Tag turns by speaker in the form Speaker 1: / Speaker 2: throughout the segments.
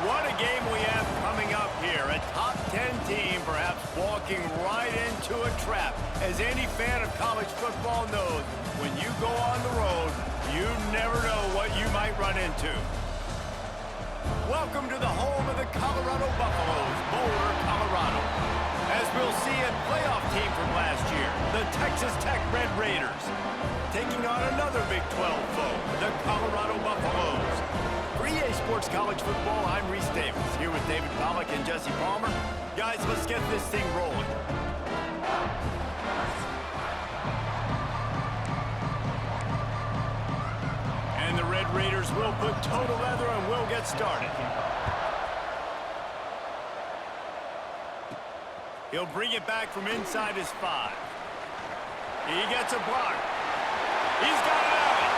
Speaker 1: What a game we have coming up here. A top 10 team perhaps walking right into a trap. As any fan of college football knows, when you go on the road, you never know what you might run into. Welcome to the home of the Colorado Buffaloes, Boulder, Colorado. As we'll see, a playoff team from last year, the Texas Tech Red Raiders, taking on another Big 12 foe, the Colorado Buffaloes. For EA Sports College Football, I'm Reese Davis, here with David Pollack and Jesse Palmer. Guys, let's get this thing rolling. And the Red Raiders will put total leather and we'll get started. He'll bring it back from inside his 5. He gets a block. He's got it out.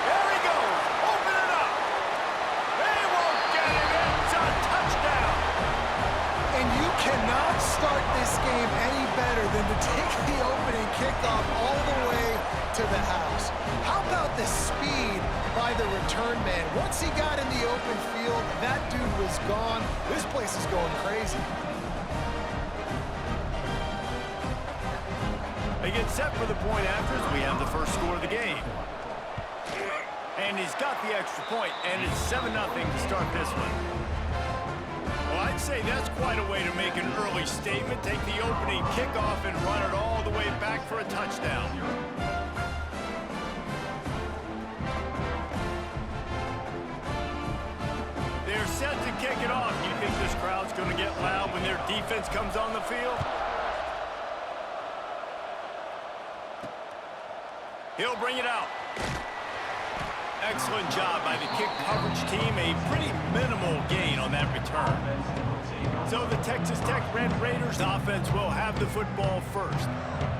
Speaker 1: There he goes. Open it up. They won't get it. It's a touchdown.
Speaker 2: And you cannot start this game any better than to take the opening kickoff all the way to the house. How about the speed by the return man? Once he got in the open field, that dude was gone. This place is going crazy.
Speaker 1: They get set for the point after as we have the first score of the game. And he's got the extra point, and it's 7-0 to start this one. Well, I'd say that's quite a way to make an early statement. Take the opening kickoff and run it all the way back for a touchdown. They're set to kick it off. You think this crowd's going to get loud when their defense comes on the field? He'll bring it out. Excellent job by the kick coverage team. A pretty minimal gain on that return. So the Texas Tech Red Raiders offense will have the football first.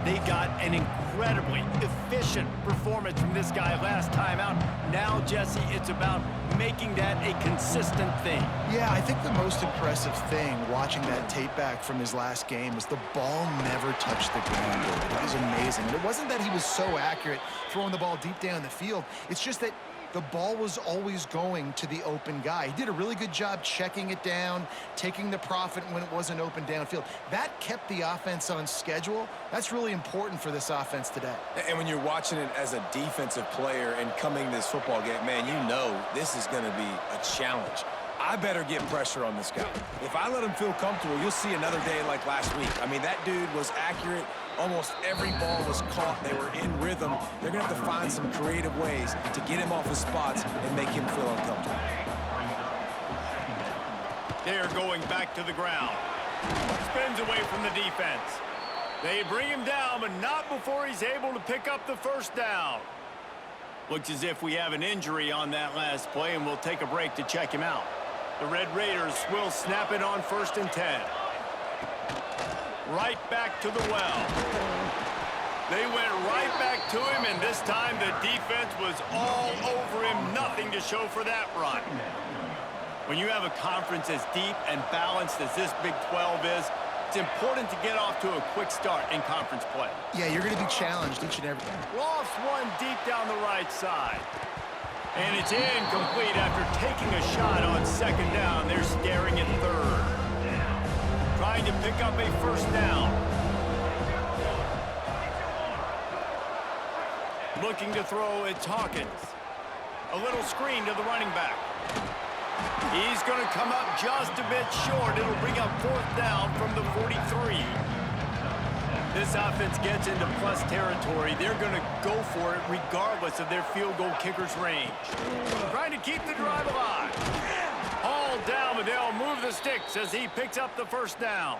Speaker 1: They got an incredibly efficient performance from this guy last time out. Now, Jesse, it's about making that a consistent thing.
Speaker 2: Yeah, I think the most impressive thing watching that tape back from his last game was the ball never touched the ground. It was amazing. And it wasn't that he was so accurate throwing the ball deep down the field. It's just that the ball was always going to the open guy. He did a really good job checking it down, taking the profit when it wasn't open downfield. That kept the offense on schedule. That's really important for this offense today.
Speaker 3: And when you're watching it as a defensive player and coming this football game, man, you know this is going to be a challenge. I better get pressure on this guy. If I let him feel comfortable, you'll see another day like last week. I mean, that dude was accurate. Almost every ball was caught. They were in rhythm. They're going to have to find some creative ways to get him off his spots and make him feel uncomfortable.
Speaker 1: They're going back to the ground. Spins away from the defense. They bring him down, but not before he's able to pick up the first down. Looks as if we have an injury on that last play, and we'll take a break to check him out. The Red Raiders will snap it on 1st and 10. Right back to the well. They went right back to him, and this time the defense was all over him. Nothing to show for that run. When you have a conference as deep and balanced as this Big 12 is, it's important to get off to a quick start in conference play.
Speaker 2: Yeah, you're going to be challenged each and every time.
Speaker 1: Lost one deep down the right side. And it's incomplete after taking a shot on 2nd down. They're staring at 3rd. Trying to pick up a first down. Looking to throw, it's Hawkins. A little screen to the running back. He's going to come up just a bit short. It'll bring up 4th down from the 43. This offense gets into plus territory. They're going to go for it regardless of their field goal kicker's range. Trying to keep the drive alive. Hauled down, but they'll move the sticks as he picks up the first down.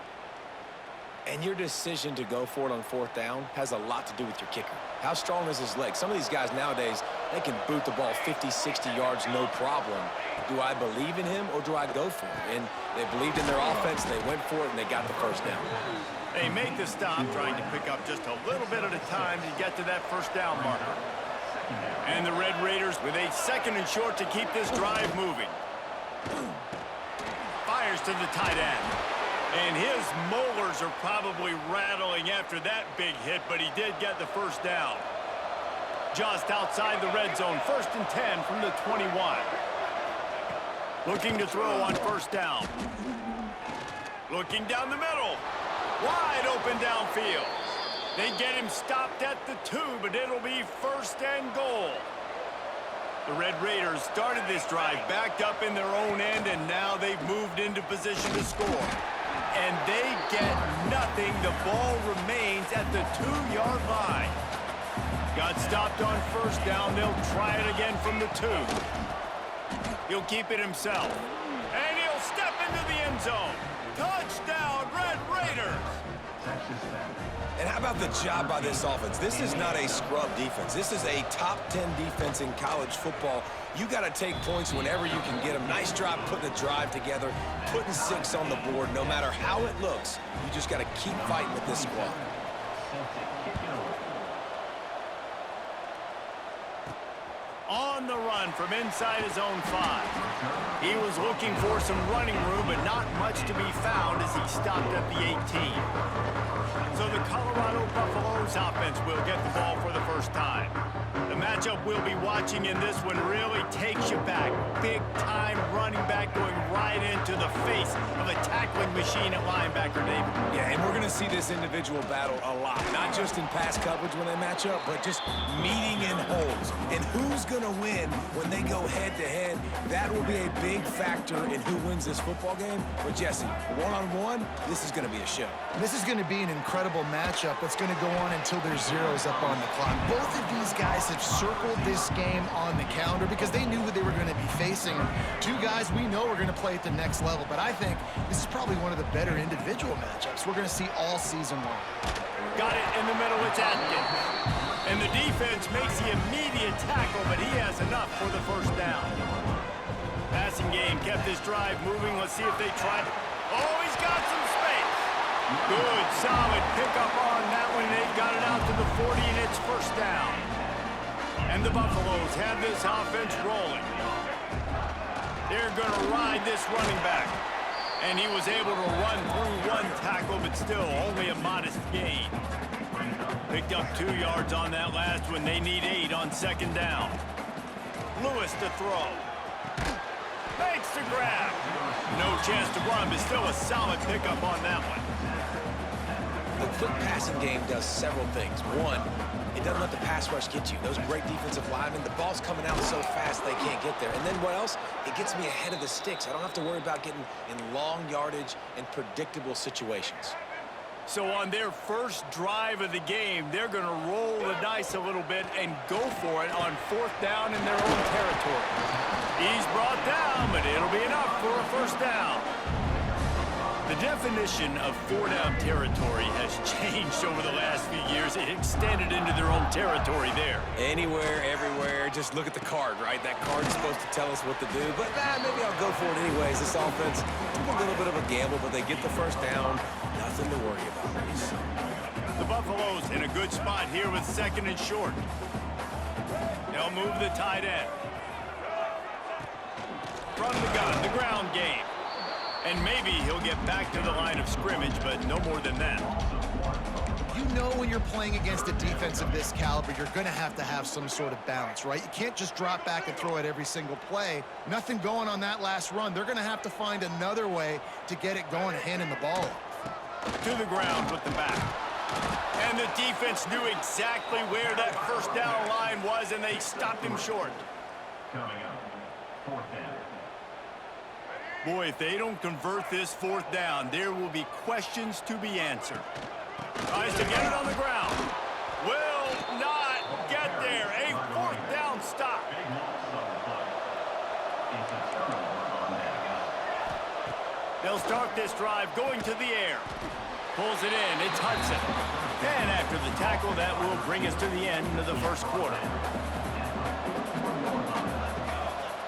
Speaker 3: And your decision to go for it on 4th down has a lot to do with your kicker. How strong is his leg? Some of these guys nowadays, they can boot the ball 50, 60 yards, no problem. Do I believe in him or do I go for it? And they believed in their offense, they went for it, and they got the first down.
Speaker 1: They make the stop, trying to pick up just a little bit at a time to get to that first down marker. And the Red Raiders with a 2nd and short to keep this drive moving. Fires to the tight end. And his molars are probably rattling after that big hit, but he did get the first down. Just outside the red zone, 1st and 10 from the 21. Looking to throw on first down. Looking down the middle. Wide open downfield. They get him stopped at the 2, but it'll be first and goal. The Red Raiders started this drive backed up in their own end, and now they've moved into position to score. And they get nothing. The ball remains at the 2-yard line. Got stopped on first down. They'll try it again from the 2. He'll keep it himself. And he'll step into the end zone. Touchdown, Red Raiders!
Speaker 3: And how about the job by this offense? This is not a scrub defense. This is a top 10 defense in college football. You got to take points whenever you can get them. Nice job putting a drive together, putting 6 on the board. No matter how it looks, you just got to keep fighting with this squad.
Speaker 1: On the run from inside his own 5. He was looking for some running room, but not much to be found as he stopped at the 18. So the Colorado Buffaloes offense will get the ball for the first time. The matchup we'll be watching in this one really takes you back. Big-time running back going right into the face of a tackling machine at linebacker, David.
Speaker 3: Yeah, and we're going to see this individual battle a lot. Not just in pass coverage when they match up, but just meeting in holes. And who's going to win when they go head-to-head? That will be a big factor in who wins this football game. But, Jesse, one-on-one, this is going to be a show.
Speaker 2: This is going to be an incredible matchup that's going to go on until there's zeros up on the clock. Both of these guys have circled this game on the calendar because they knew what they were going to be facing. Two guys we know are going to play at the next level, but I think this is probably one of the better individual matchups we're going to see all season long.
Speaker 1: Got it in the middle, it's Atkins. And the defense makes the immediate tackle, but he has enough for the first down. Passing game kept this drive moving. Let's see if they try it. Oh, he's got some space. Good, solid pickup on that one. They've got it out to the 40, and it's first down. And the Buffaloes have this offense rolling. They're going to ride this running back. And he was able to run through one tackle, but still only a modest gain. Picked up 2 yards on that last one. They need 8 on second down. Lewis to throw. Makes the grab. No chance to run, but still a solid pickup on that one.
Speaker 3: The quick passing game does several things. One, it doesn't let the pass rush get you. Those great defensive linemen, the ball's coming out so fast they can't get there. And then what else? It gets me ahead of the sticks. I don't have to worry about getting in long yardage and predictable situations.
Speaker 1: So on their first drive of the game, they're going to roll the dice a little bit and go for it on fourth down in their own territory. He's brought down, but it'll be enough for a first down. The definition of four-down territory has changed over the last few years. It extended into their own territory there.
Speaker 3: Anywhere, everywhere, just look at the card, right? That card is supposed to tell us what to do, but maybe I'll go for it anyways. This offense took a little bit of a gamble, but they get the first down. Nothing to worry about, Reese.
Speaker 1: The Buffaloes in a good spot here with second and short. They'll move the tight end. From the gun, the ground game. And maybe he'll get back to the line of scrimmage, but no more than that.
Speaker 2: You know when you're playing against a defense of this caliber, you're going to have some sort of balance, right? You can't just drop back and throw it every single play. Nothing going on that last run. They're going to have to find another way to get it going and handing the ball off.
Speaker 1: To the ground with the back. And the defense knew exactly where that first down line was, and they stopped him short.
Speaker 4: Coming up, fourth down.
Speaker 1: Boy, if they don't convert this fourth down, there will be questions to be answered. Tries to get it on the ground. Will not get there. A fourth down stop. They'll start this drive going to the air. Pulls it in. It's Hudson. And after the tackle, that will bring us to the end of the first quarter.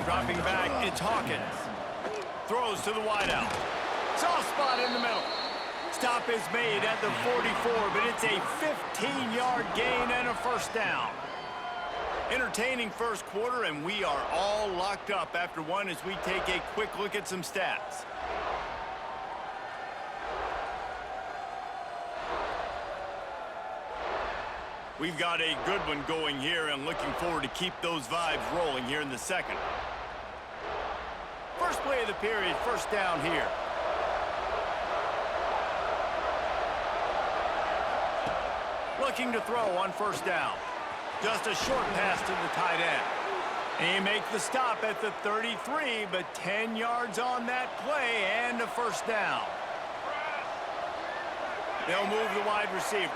Speaker 1: Dropping back, it's Hawkins. Throws to the wideout. Soft spot in the middle. Stop is made at the 44, but it's a 15-yard gain and a first down. Entertaining first quarter, and we are all locked up after one as we take a quick look at some stats. We've got a good one going here and looking forward to keep those vibes rolling here in the second. First play of the period, first down here. Looking to throw on first down. Just a short pass to the tight end. And he makes the stop at the 33, but 10 yards on that play and a first down. They'll move the wide receiver.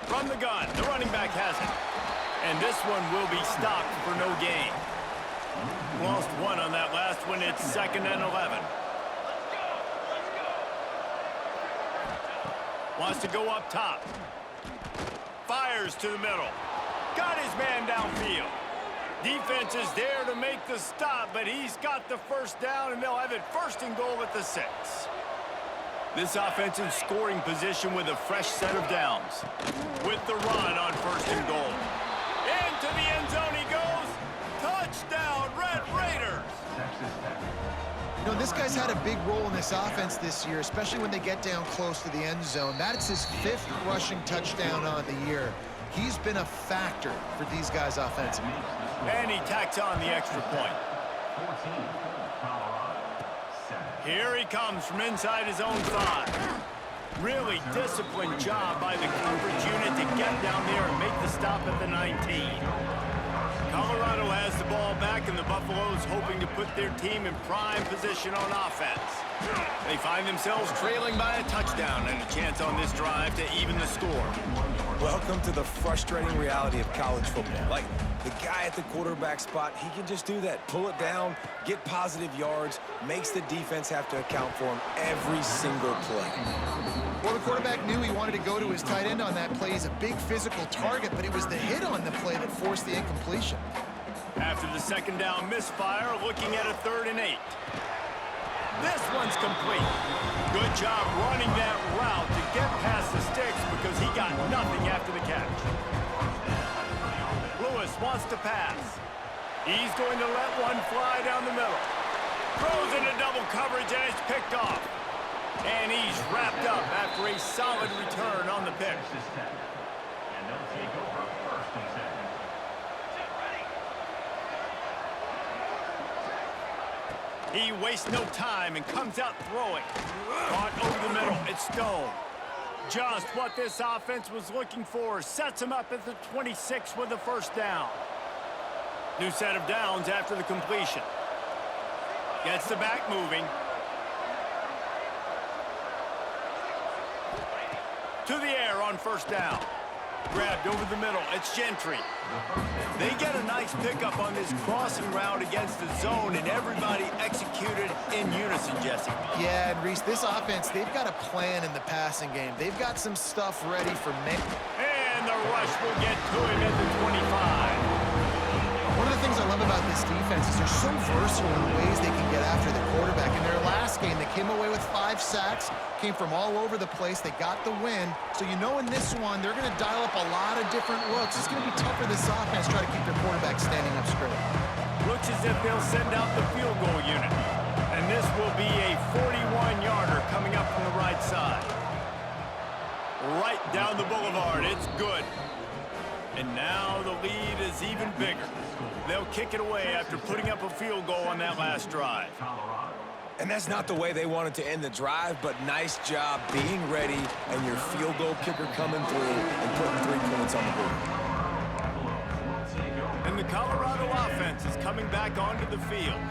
Speaker 1: From the gun, the running back has it. And this one will be stopped for no gain. Lost one on that last one. It's 2nd and 11. Wants to go up top. Fires to the middle. Got his man downfield. Defense is there to make the stop, but he's got the first down, and they'll have it 1st and goal at the 6. This offense in scoring position with a fresh set of downs. With the run on 1st and goal. Into the end zone he goes. Touchdown, Red Raiders!
Speaker 2: You know, this guy's had a big role in this offense this year, especially when they get down close to the end zone. That's his 5th rushing touchdown on the year. He's been a factor for these guys offensively.
Speaker 1: And he tacks on the extra point.
Speaker 4: 14, Colorado, 7.
Speaker 1: Here he comes from inside his own 5. Really disciplined job by the coverage unit to get down there and make the stop at the 19. Colorado has the ball back, and the Buffaloes hoping to put their team in prime position on offense. They find themselves trailing by a touchdown and a chance on this drive to even the score.
Speaker 3: Welcome to the frustrating reality of college football. Like, the guy at the quarterback spot, he can just do that. Pull it down, get positive yards, makes the defense have to account for him every single play.
Speaker 2: Well, the quarterback knew he wanted to go to his tight end on that play. He's a big physical target, but it was the hit on the play that forced the incompletion.
Speaker 1: After the 2nd down misfire, looking at a 3rd and 8. This one's complete. Good job running that route to get past the sticks because he got nothing after the catch. Lewis wants to pass. He's going to let one fly down the middle. Throws into double coverage and it's picked off. And he's wrapped up after a solid return on the pick.
Speaker 4: Texas Tech. And they'll take over 1st and 2nd.
Speaker 1: He wastes no time and comes out throwing. Caught over the middle. It's Stone. Just what this offense was looking for. Sets him up at the 26 with the first down. New set of downs after the completion. Gets the back moving. To the air on first down. Grabbed over the middle. It's Gentry. They get a nice pickup on this crossing route against the zone, and everybody executed in unison, Jesse.
Speaker 2: Yeah, and Reese, this offense, they've got a plan in the passing game. They've got some stuff ready for me.
Speaker 1: And the rush will get to him at the 25.
Speaker 2: One of the things I love about this defense is they're so versatile in the ways they can get after the quarterback. In their last game, they came away with 5 sacks, came from all over the place. They got the win. So you know in this one, they're going to dial up a lot of different looks. It's going to be tough for this offense to try to keep their quarterback standing up straight.
Speaker 1: Looks as if they'll send out the field goal unit. And this will be a 41-yarder coming up from the right side. Right down the boulevard. It's good. And now the lead is even bigger. They'll kick it away after putting up a field goal on that last drive.
Speaker 3: And that's not the way they wanted to end the drive, but nice job being ready and your field goal kicker coming through and putting 3 points on the board.
Speaker 1: And the Colorado offense is coming back onto the field.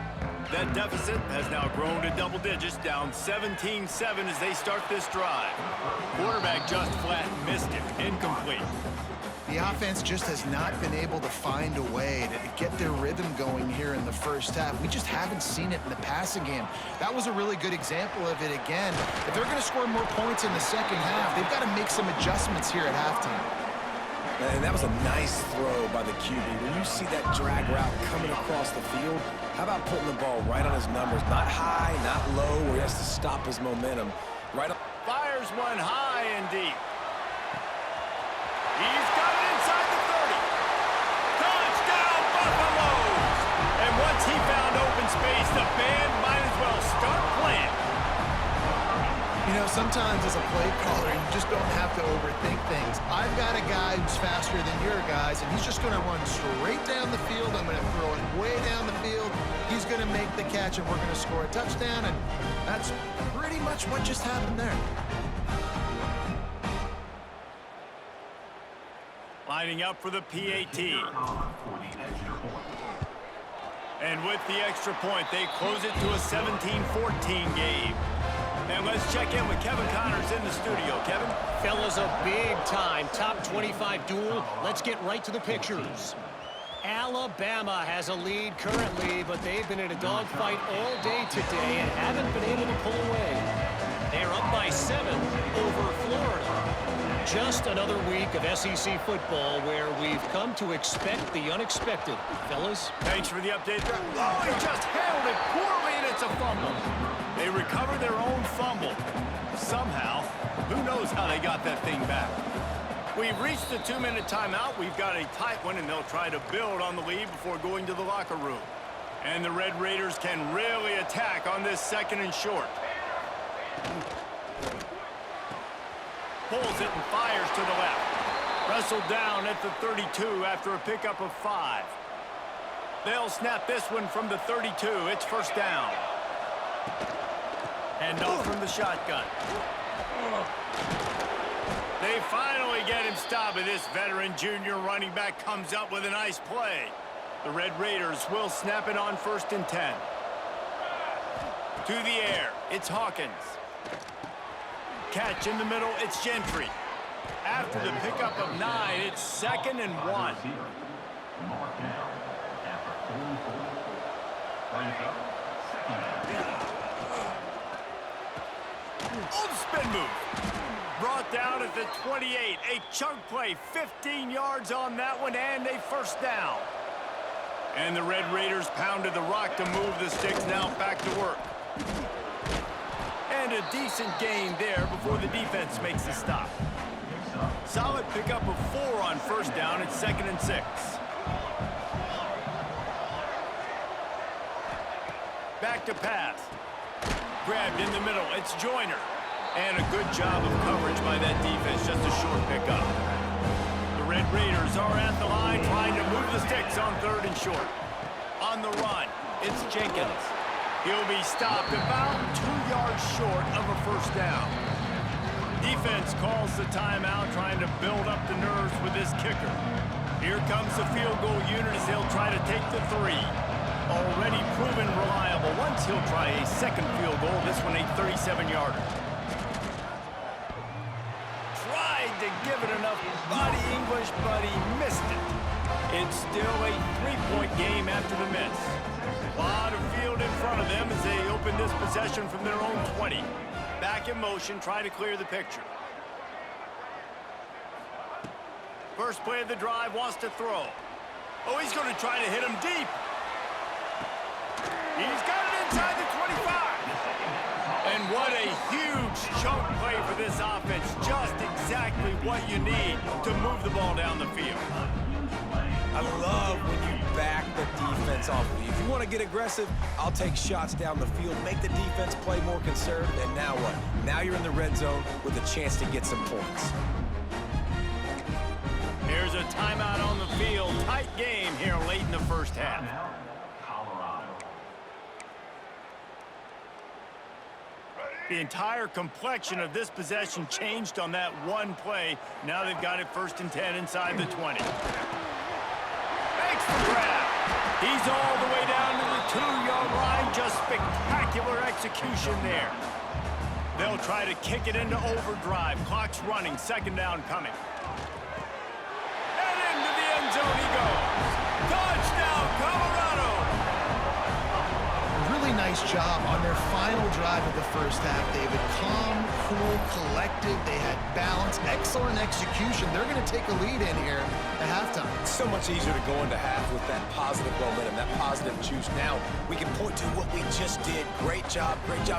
Speaker 1: That deficit has now grown to double digits, down 17-7 as they start this drive. Quarterback just flat missed it, incomplete.
Speaker 2: The offense just has not been able to find a way to get their rhythm going here in the first half. We just haven't seen it in the passing game. That was a really good example of it again. If they're going to score more points in the second half, they've got to make some adjustments here at halftime.
Speaker 3: And that was a nice throw by the QB. When you see that drag route coming across the field, how about putting the ball right on his numbers? Not high, not low, where he has to stop his momentum. Right up.
Speaker 1: Fires one high and deep. He's got it inside the 30. Touchdown, Buffaloes! And once he found open space, the band might as well start playing.
Speaker 2: You know, know, sometimes as a play caller, you just don't have to overthink things. I've got a guy who's faster than your guys, and he's just going to run straight down the field. I'm going to throw it way down the field. He's going to make the catch, and we're going to score a touchdown, and that's pretty much what just happened there.
Speaker 1: Lining up for the PAT. And with the extra point, they close it to a 17-14 game. And let's check in with Kevin Connors in the studio. Kevin?
Speaker 5: Fellas, a big-time top 25 duel. Let's get right to the pictures. Alabama has a lead currently, but they've been in a dogfight all day today and haven't been able to pull away. They're up by 7 over Florida. Just another week of SEC football where we've come to expect the unexpected. Fellas?
Speaker 1: Thanks for the update. Oh, he just handled it poorly, and it's a fumble. They recover their own fumble. Somehow, who knows how they got that thing back. We've reached the 2-minute timeout. We've got a tight one, and they'll try to build on the lead before going to the locker room. And the Red Raiders can really attack on this 2nd and short. Pulls it and fires to the left. Wrestled down at the 32 after a pickup of 5. They'll snap this one from the 32. It's first down. And off from the shotgun. They finally get him stopped, and this veteran junior running back comes up with a nice play. The Red Raiders will snap it on 1st and 10. To the air, it's Hawkins. Catch in the middle, it's Gentry. After the pickup of 9, it's 2nd and 1.
Speaker 4: Mark down after 44. Brings up 2nd down.
Speaker 1: On spin move. Brought down at the 28. A chunk play, 15 yards on that one, and a first down. And the Red Raiders pounded the rock to move the sticks. Now back to work. And a decent gain there before the defense makes the stop. Solid pickup of 4 on first down. It's 2nd and 6. Back to pass. Grabbed in the middle. It's Joyner. And a good job of coverage by that defense. Just a short pickup. The Red Raiders are at the line trying to move the sticks on 3rd and short. On the run, it's Jenkins. He'll be stopped about 2 yards short of a first down. Defense calls the timeout, trying to build up the nerves with this kicker. Here comes the field goal unit as they'll try to take the 3. Already proven reliable. Once he'll try a 2nd field goal, this one a 37-yarder. Tried to give it enough body English, but he missed it. It's still a 3-point game after the miss. A lot of field in front of them as they open this possession from their own 20. Back in motion, try to clear the picture. First play of the drive, wants to throw. Oh, he's going to try to hit him deep. He's got it inside the 25. And what a huge chunk play for this offense. Just exactly what you need to move the ball down the field.
Speaker 3: I love when you back the defense off of you. If you want to get aggressive, I'll take shots down the field, make the defense play more conservative, and now what? Now you're in the red zone with a chance to get some points.
Speaker 1: Here's a timeout on the field. Tight game here late in the first half.
Speaker 4: Colorado.
Speaker 1: The entire complexion of this possession changed on that one play. Now they've got it 1st and 10 inside the 20. Makes the grab. He's all the way down to the 2-yard line. Just spectacular execution there. They'll try to kick it into overdrive. Clock's running. 2nd down coming. And into the end zone he goes. Touchdown, Colorado.
Speaker 2: Really nice job on their final drive of the first half, David. Calm, cool, collected. They had balance, excellent execution. They're going to take a lead in here at halftime.
Speaker 3: It's so much easier to go into half with that positive momentum, that positive juice. Now we can point to what we just did. Great job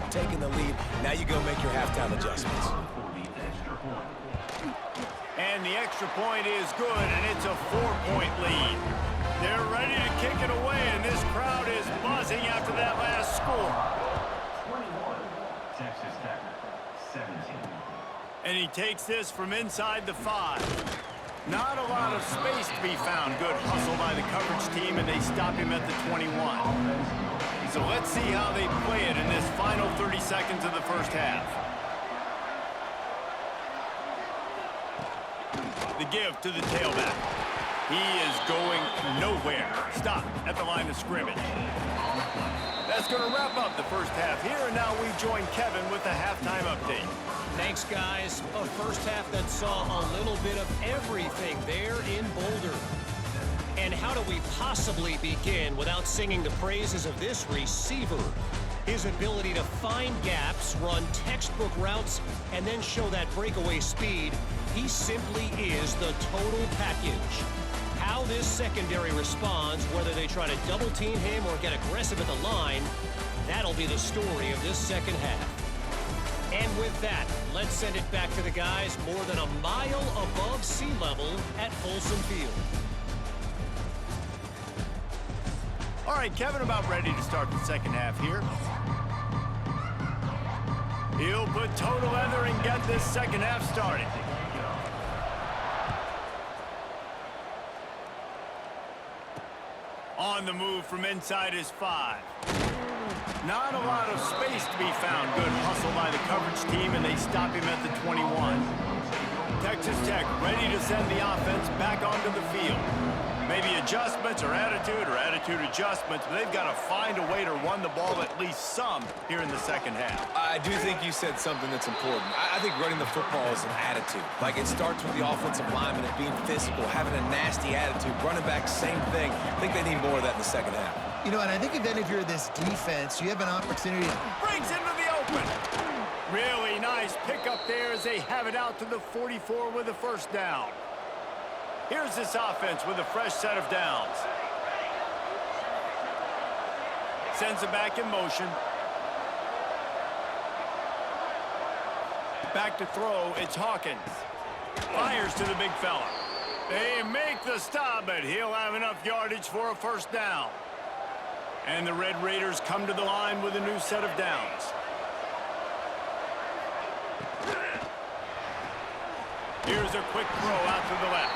Speaker 3: taking the lead. Now you go make your halftime adjustments.
Speaker 1: And the extra point is good, and it's a 4-point lead. They're ready to kick it away, and this crowd is buzzing after that last score.
Speaker 4: 21, Texas Tech.
Speaker 1: And he takes this from inside the 5. Not a lot of space to be found. Good hustle by the coverage team, and they stop him at the 21. So let's see how they play it in this final 30 seconds of the first half. The give to the tailback. He is going nowhere. Stop at the line of scrimmage. That's going to wrap up the first half here, and now we join Kevin with the halftime update.
Speaker 5: Thanks, guys. A first half that saw a little bit of everything there in Boulder. And how do we possibly begin without singing the praises of this receiver? His ability to find gaps, run textbook routes, and then show that breakaway speed. He simply is the total package. How this secondary responds, whether they try to double-team him or get aggressive at the line, that'll be the story of this second half. And with that, let's send it back to the guys more than a mile above sea level at Folsom Field.
Speaker 1: All right, Kevin, about ready to start the second half here. He'll put total leather and get this second half started. On the move from inside his 5. Not a lot of space to be found. Good hustle by the coverage team, and they stop him at the 21. Texas Tech ready to send the offense back onto the field. Maybe adjustments or attitude adjustments, but they've got to find a way to run the ball at least some here in the second half.
Speaker 3: I do think you said something that's important. I think running the football is an attitude. Like, it starts with the offensive lineman and being physical, having a nasty attitude. Running back, same thing. I think they need more of that in the second half.
Speaker 2: You know, and I think then if you're this defense, you have an opportunity.
Speaker 1: Brings into the open. Really nice pickup there as they have it out to the 44 with a first down. Here's this offense with a fresh set of downs. Sends it back in motion. Back to throw, it's Hawkins. Fires to the big fella. They make the stop, but he'll have enough yardage for a first down. And the Red Raiders come to the line with a new set of downs. Here's a quick throw out to the left.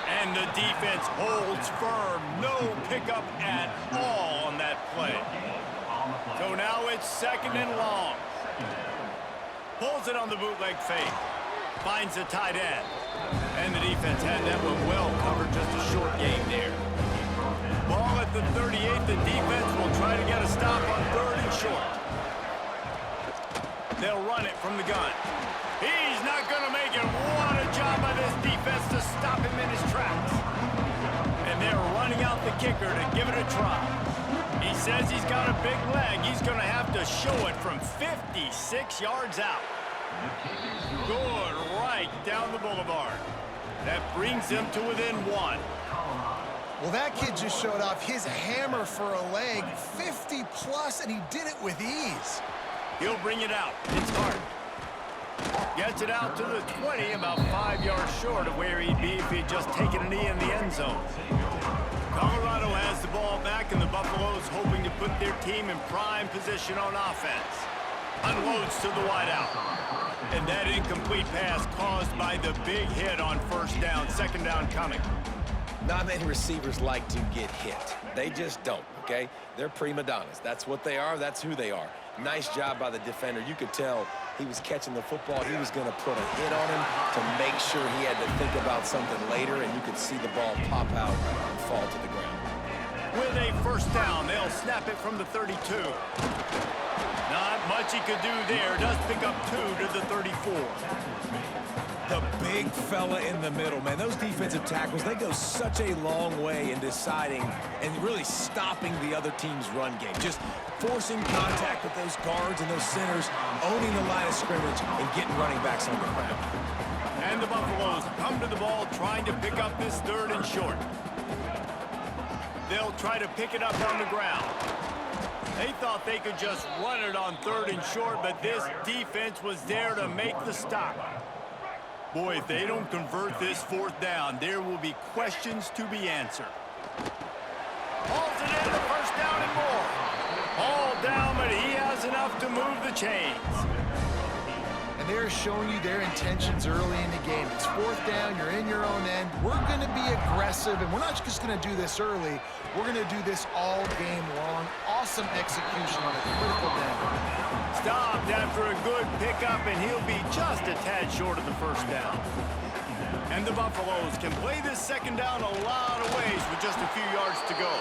Speaker 1: And the defense holds firm. No pickup at all on that play. So now it's second and long. Pulls it on the bootleg fake. Finds the tight end. And the defense had that one well covered, just a short game there. Ball at the 38. The defense will try to get a stop on third and short. They'll run it from the gun. He's not going to make it. What a job by this defense to stop him in his tracks. And they're running out the kicker to give it a try. He says he's got a big leg. He's going to have to show it from 56 yards out. Good right down the boulevard. That brings him to within 1.
Speaker 2: Well, that kid just showed off his hammer for a leg, 50-plus, and he did it with ease.
Speaker 1: He'll bring it out. It's hard. Gets it out to the 20, about 5 yards short of where he'd be if he'd just taken a knee in the end zone. Colorado has the ball back, and the Buffaloes hoping to put their team in prime position on offense. Unloads to the wideout. And that incomplete pass caused by the big hit on first down. Second down coming.
Speaker 3: Not many receivers like to get hit. They just don't, okay? They're prima donnas. That's what they are. That's who they are. Nice job by the defender. You could tell he was catching the football. He was going to put a hit on him to make sure he had to think about something later, and you could see the ball pop out and fall to the ground.
Speaker 1: With a first down, they'll snap it from the 32. Not much he could do there. Does pick up 2 to the 34.
Speaker 3: The big fella in the middle, man. Those defensive tackles, they go such a long way in deciding and really stopping the other team's run game. Just forcing contact with those guards and those centers, owning the line of scrimmage, and getting running backs on the ground.
Speaker 1: And the Buffaloes come to the ball trying to pick up this third and short. They'll try to pick it up on the ground. They thought they could just run it on third and short, but this defense was there to make the stop. Boy, if they don't convert this fourth down, there will be questions to be answered. Hauls it in, the first down and more. All down, but he has enough to move the chains.
Speaker 2: And and they're showing you their intentions early in the game. It's fourth down, you're in your own end. We're going to be aggressive, and we're not just going to do this early. We're going to do this all game long. Awesome execution on a critical down.
Speaker 1: Stopped after a good pickup, and he'll be just a tad short of the first down. And the Buffaloes can play this second down a lot of ways with just a few yards to go.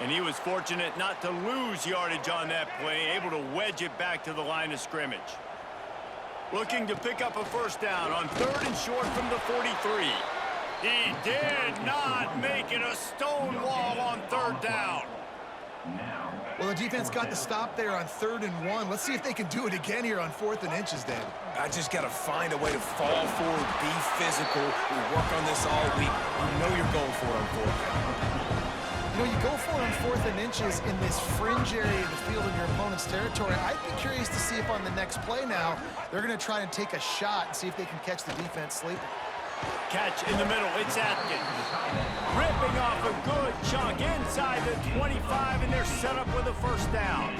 Speaker 1: And he was fortunate not to lose yardage on that play, able to wedge it back to the line of scrimmage. Looking to pick up a first down on 3rd and short from the 43. He did not make it a stone wall on 3rd down.
Speaker 2: Well, the defense got the stop there on 3rd and 1. Let's see if they can do it again here on 4th and inches, David.
Speaker 3: I just got to find a way to fall forward, be physical. We work on this all week. You know you're going for it on 4th down.
Speaker 2: You know, you go for it on 4th and inches in this fringe area of the field in your opponent's territory. I'd be curious to see if on the next play now, they're going to try and take a shot and see if they can catch the defense sleeping.
Speaker 1: Catch in the middle, it's Atkins. Ripping off a good chunk inside the 25, and they're set up with a first down.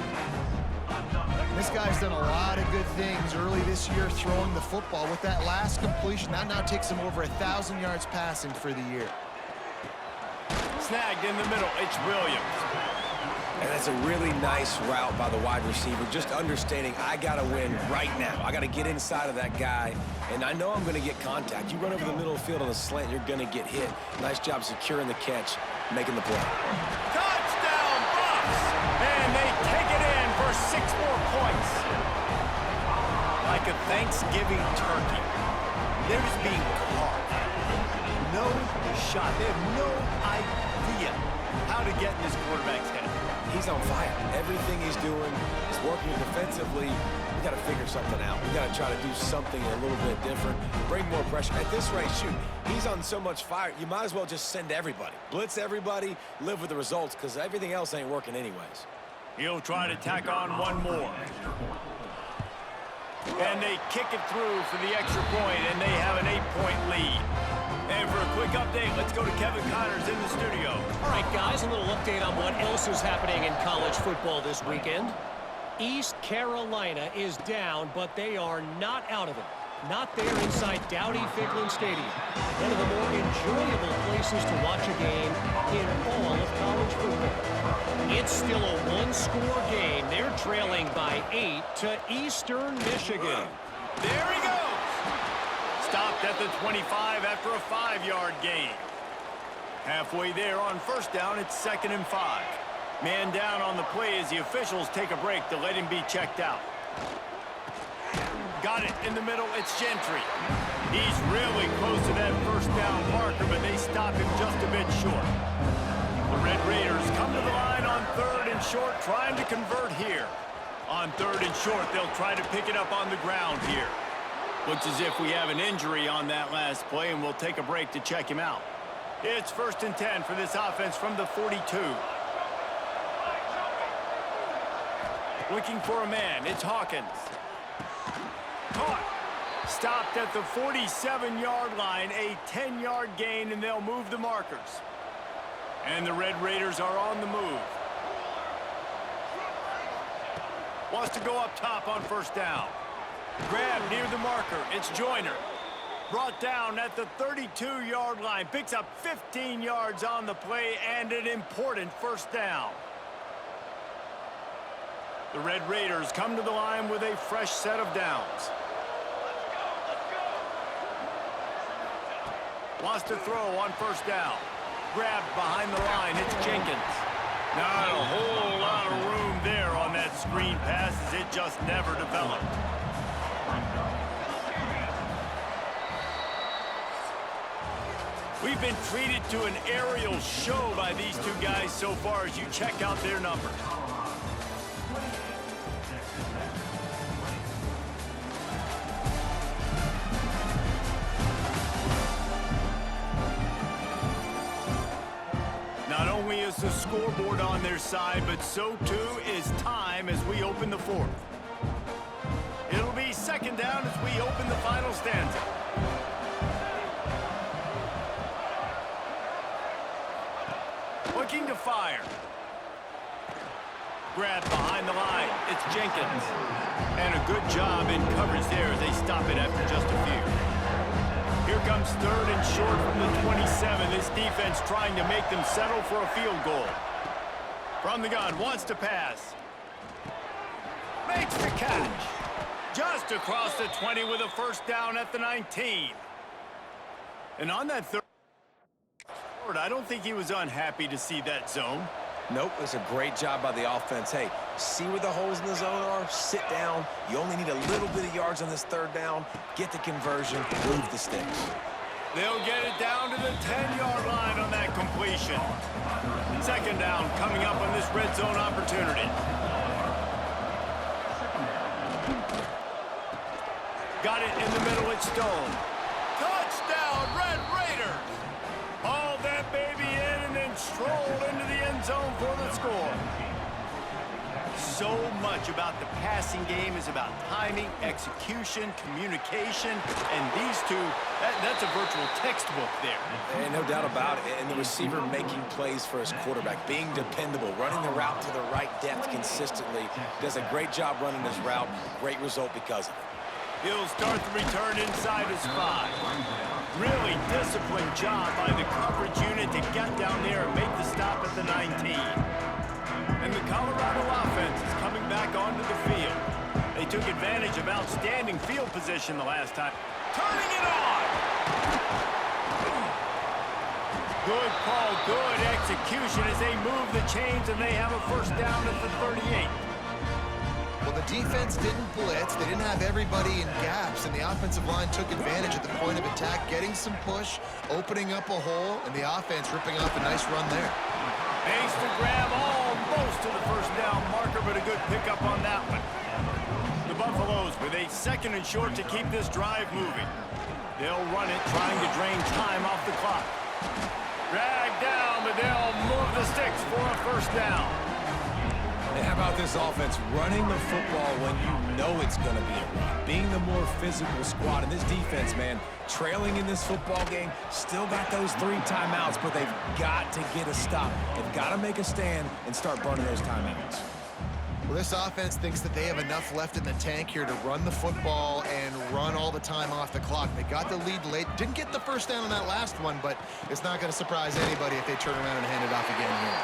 Speaker 2: This guy's done a lot of good things early this year throwing the football. With that last completion, that now takes him over 1,000 yards passing for the year.
Speaker 1: Snagged in the middle, it's Williams.
Speaker 3: And that's a really nice route by the wide receiver, just understanding I got to win right now. I got to get inside of that guy, and I know I'm going to get contact. You run over the middle of the field on a slant, you're going to get hit. Nice job securing the catch, making the play.
Speaker 1: Touchdown, Bucks! And they take it in for 6 more points. Like a Thanksgiving turkey, they're just being carved. No shot. They have no idea how to get in this quarterback's head.
Speaker 3: He's on fire. Everything he's doing is working defensively. We got to figure something out. We got to try to do something a little bit different, bring more pressure. At this rate, shoot, he's on so much fire, you might as well just send everybody. Blitz everybody, live with the results, because everything else ain't working anyways.
Speaker 1: He'll try to tack on one more. And they kick it through for the extra point, and they have an 8-point lead. And for a quick update, let's go to Kevin Connors in the studio.
Speaker 5: All right, guys, a little update on what else is happening in college football this weekend. East Carolina is down, but they are not out of it. Not there inside Dowdy-Ficklen Stadium. One of the more enjoyable places to watch a game in all of college football. It's still a one-score game. They're trailing by 8 to Eastern Michigan.
Speaker 1: There he goes. Stopped at the 25 after a 5-yard gain. Halfway there on first down, it's 2nd and 5. Man down on the play as the officials take a break to let him be checked out. Got it in the middle, it's Gentry. He's really close to that first down marker, but they stop him just a bit short. The Red Raiders come to the line on 3rd and short, trying to convert here. On 3rd and short, they'll try to pick it up on the ground here. Looks as if we have an injury on that last play, and we'll take a break to check him out. It's 1st and 10 for this offense from the 42. Looking for a man, it's Hawkins. Caught. Stopped at the 47-yard line, a 10-yard gain, and they'll move the markers. And the Red Raiders are on the move. Wants to go up top on first down. Grab near the marker. It's Joyner. Brought down at the 32-yard line. Picks up 15 yards on the play and an important first down. The Red Raiders come to the line with a fresh set of downs. Wants to throw on first down. Grabbed behind the line. It's Jenkins. Not a whole lot of room there on that screen pass as it just never developed. We've been treated to an aerial show by these two guys so far as you check out their numbers. Not only is the scoreboard on their side, but so too is time as we open the 4th. It'll be 2nd down as we open the final stanza. Looking to fire. Grab behind the line. It's Jenkins. And a good job in coverage there as they stop it after just a few. Here comes 3rd and short from the 27. This defense trying to make them settle for a field goal. From the gun, wants to pass. Makes the catch. Just across the 20 with a first down at the 19. And on that 3rd, I don't think he was unhappy to see that zone.
Speaker 3: Nope, it's a great job by the offense. Hey, see where the holes in the zone are? Sit down. You only need a little bit of yards on this 3rd down. Get the conversion, move the sticks.
Speaker 1: They'll get it down to the 10-yard line on that completion. 2nd down coming up on this red zone opportunity. Got it in the middle, it's Stone. Touchdown, Red Raiders! Haul that baby in and then stroll into the end zone for the score. So much about the passing game is about timing, execution, communication, and these two, that's a virtual textbook there.
Speaker 3: And no doubt about it. And the receiver making plays for his quarterback, being dependable, running the route to the right depth consistently. Does a great job running his route. Great result because of it.
Speaker 1: He'll start the return inside his 5. Really disciplined job by the coverage unit to get down there and make the stop at the 19. And the Colorado offense is coming back onto the field. They took advantage of outstanding field position the last time. Turning it on! Good call, good execution as they move the chains and they have a first down at the 38.
Speaker 2: Well, the defense didn't blitz. They didn't have everybody in gaps, and the offensive line took advantage at the point of attack, getting some push, opening up a hole, and the offense ripping off a nice run there.
Speaker 1: Makes the grab almost to the first down marker, but a good pickup on that one. The Buffaloes with a 2nd and short to keep this drive moving. They'll run it, trying to drain time off the clock. Drag down, but they'll move the sticks for a first down.
Speaker 3: And how about this offense running the football when you know it's going to be a run? Being the more physical squad. And this defense, man, trailing in this football game, still got those 3 timeouts, but they've got to get a stop. They've got to make a stand and start burning those timeouts.
Speaker 2: Well, this offense thinks that they have enough left in the tank here to run the football and run all the time off the clock. They got the lead late. Didn't get the first down on that last one, but it's not going to surprise anybody if they turn around and hand it off again here.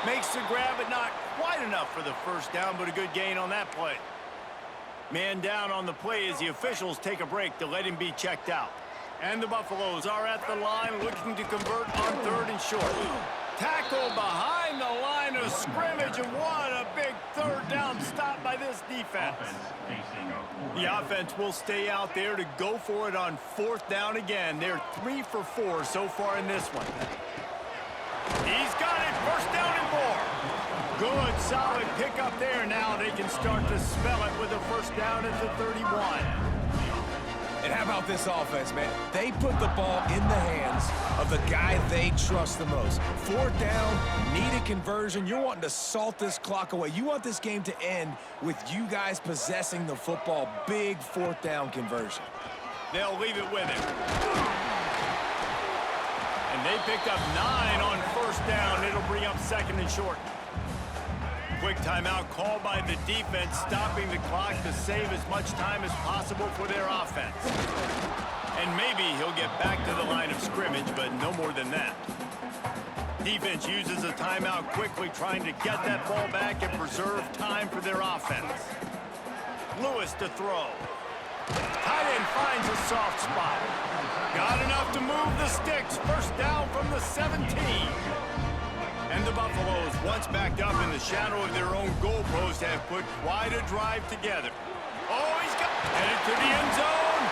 Speaker 1: Makes the grab, but not quite enough for the first down, but a good gain on that play. Man down on the play as the officials take a break to let him be checked out. And the Buffaloes are at the line looking to convert on 3rd and short. Tackle behind the line of scrimmage, and what a big 3rd down stop by this defense. The offense will stay out there to go for it on 4th down again. They're 3 for 4 so far in this one. He's got it, first down and more. Good, solid pickup there. Now they can start to smell it with a first down at the 31.
Speaker 3: And how about this offense, man? They put the ball in the hands of the guy they trust the most. 4th down, need a conversion. You're wanting to salt this clock away. You want this game to end with you guys possessing the football. Big 4th down conversion.
Speaker 1: They'll leave it with him. And they picked up 9 on first down. It'll bring up 2nd and short. Quick timeout called by the defense, stopping the clock to save as much time as possible for their offense. And maybe he'll get back to the line of scrimmage, but no more than that. Defense uses a timeout quickly, trying to get that ball back and preserve time for their offense. Lewis to throw. Tight end finds a soft spot. Got enough to move the sticks. First down from the 17. And the Buffaloes, once backed up in the shadow of their own goalpost, have put quite a drive together. Oh, he's got headed to the end zone,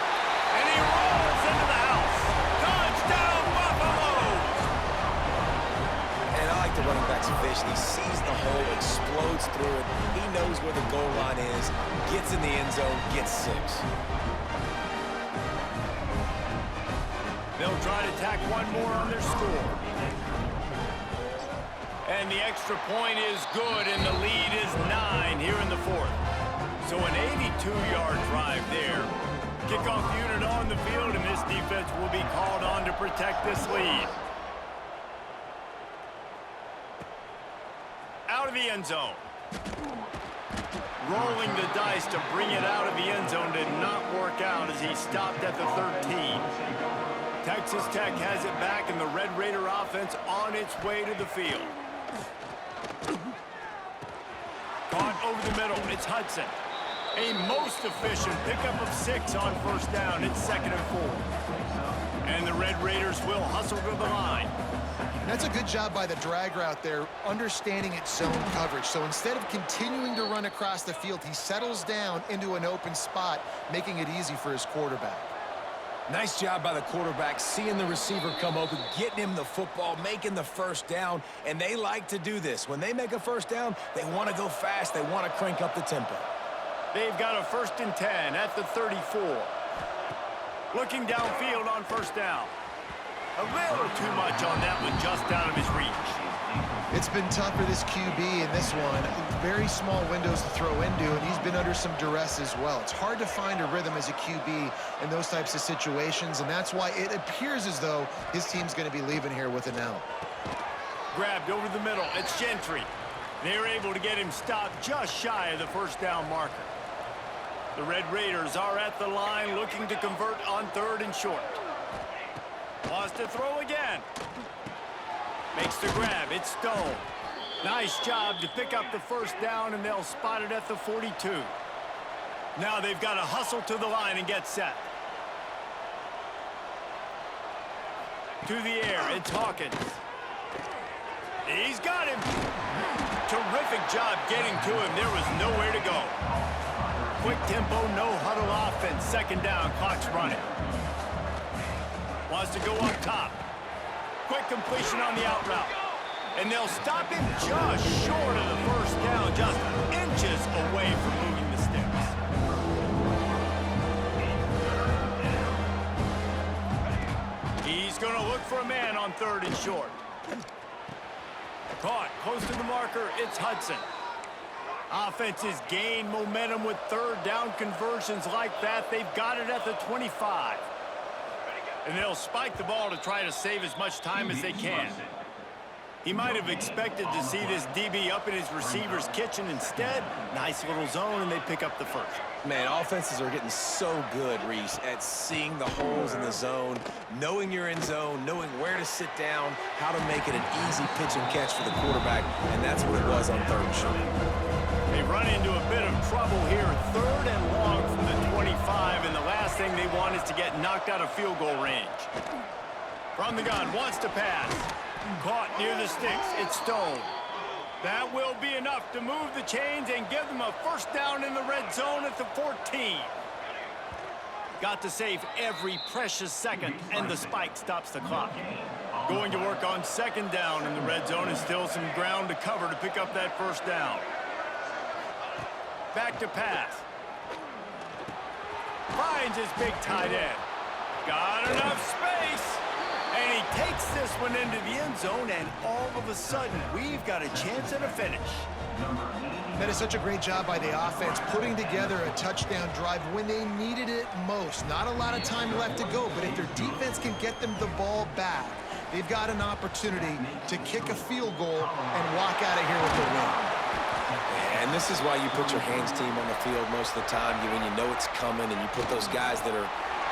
Speaker 1: and he rolls into the house. Touchdown, Buffaloes!
Speaker 3: And I like the running back's vision. He sees the hole, explodes through it. He knows where the goal line is, gets in the end zone, gets 6.
Speaker 1: They'll try to tack one more on their score. And the extra point is good, and the lead is 9 here in the 4th. So an 82-yard drive there. Kickoff unit on the field, and this defense will be called on to protect this lead. Out of the end zone. Rolling the dice to bring it out of the end zone did not work out as he stopped at the 13. Texas Tech has it back, and the Red Raider offense on its way to the field. Caught over the middle. It's Hudson. A most efficient pickup of 6 on first down. It's 2nd and 4. And the Red Raiders will hustle to the line.
Speaker 2: That's a good job by the drag route there, understanding its zone coverage. So instead of continuing to run across the field, he settles down into an open spot, making it easy for his quarterback.
Speaker 3: Nice job by the quarterback, seeing the receiver come open, getting him the football, making the first down, and they like to do this. When they make a first down, they want to go fast. They want to crank up the tempo.
Speaker 1: They've got a 1st and 10 at the 34. Looking downfield on first down. A little too much on that one, just out of his reach.
Speaker 2: It's been tough for this QB in this one. Very small windows to throw into, and he's been under some duress as well. It's hard to find a rhythm as a QB in those types of situations, and that's why it appears as though his team's going to be leaving here with an L.
Speaker 1: Grabbed over the middle. It's Gentry. They're able to get him stopped just shy of the first down marker. The Red Raiders are at the line looking to convert on 3rd and short. Wants to throw again. Makes the grab. It's Stone. Nice job to pick up the first down, and they'll spot it at the 42. Now they've got to hustle to the line and get set. To the air. It's Hawkins. He's got him. Terrific job getting to him. There was nowhere to go. Quick tempo, no huddle offense. 2nd down, clock's running. Wants to go up top. Quick completion on the out route. And they'll stop him just short of the first down, just inches away from moving the sticks. He's going to look for a man on 3rd and short. Caught close to the marker. It's Hudson. Offenses gain momentum with 3rd down conversions like that. They've got it at the 25. And they'll spike the ball to try to save as much time as they can. He might have expected to see this DB up in his receiver's kitchen. Instead, nice little zone, and they pick up the first.
Speaker 3: Man, offenses are getting so good, Reese, at seeing the holes in the zone, knowing you're in zone, knowing where to sit down, how to make it an easy pitch and catch for the quarterback, and that's what it was on 3rd and short.
Speaker 1: They run into a bit of trouble here. 3rd and long from the 25, and the last thing they want is to get knocked out of field goal range. From the gun, wants to pass. Caught near the sticks. It's Stone. That will be enough to move the chains and give them a first down in the red zone at the 14. Got to save every precious second, and the spike stops the clock. Going to work on 2nd down in the red zone, and still some ground to cover to pick up that first down. Back to pass. Finds his big tight end. Got enough space. And he takes this one into the end zone, and all of a sudden, we've got a chance at a finish.
Speaker 2: That is such a great job by the offense, putting together a touchdown drive when they needed it most. Not a lot of time left to go, but if their defense can get them the ball back, they've got an opportunity to kick a field goal and walk out of here with a win.
Speaker 3: And this is why you put your hands team on the field most of the time, when you know it's coming, and you put those guys that are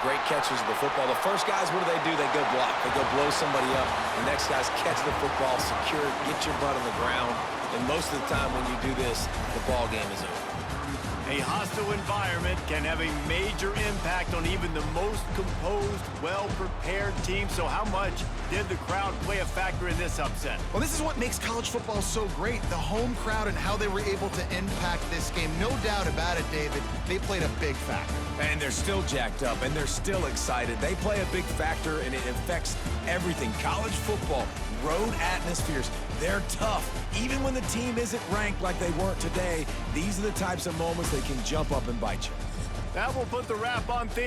Speaker 3: great catchers of the football. The first guys, what do? They go block. They go blow somebody up. The next guys catch the football, secure it, get your butt on the ground. And most of the time when you do this, the ball game is over.
Speaker 1: A hostile environment can have a major impact on even the most composed, well-prepared team. So how much did the crowd play a factor in this upset?
Speaker 2: Well, this is what makes college football so great, the home crowd and how they were able to impact this game. No doubt about it, David, they played a big factor.
Speaker 3: And they're still jacked up, and they're still excited. They play a big factor, and it affects everything. College football, road atmospheres, they're tough. Even when the team isn't ranked like they weren't today, these are the types of moments that can jump up and bite you.
Speaker 1: That will put the wrap on things.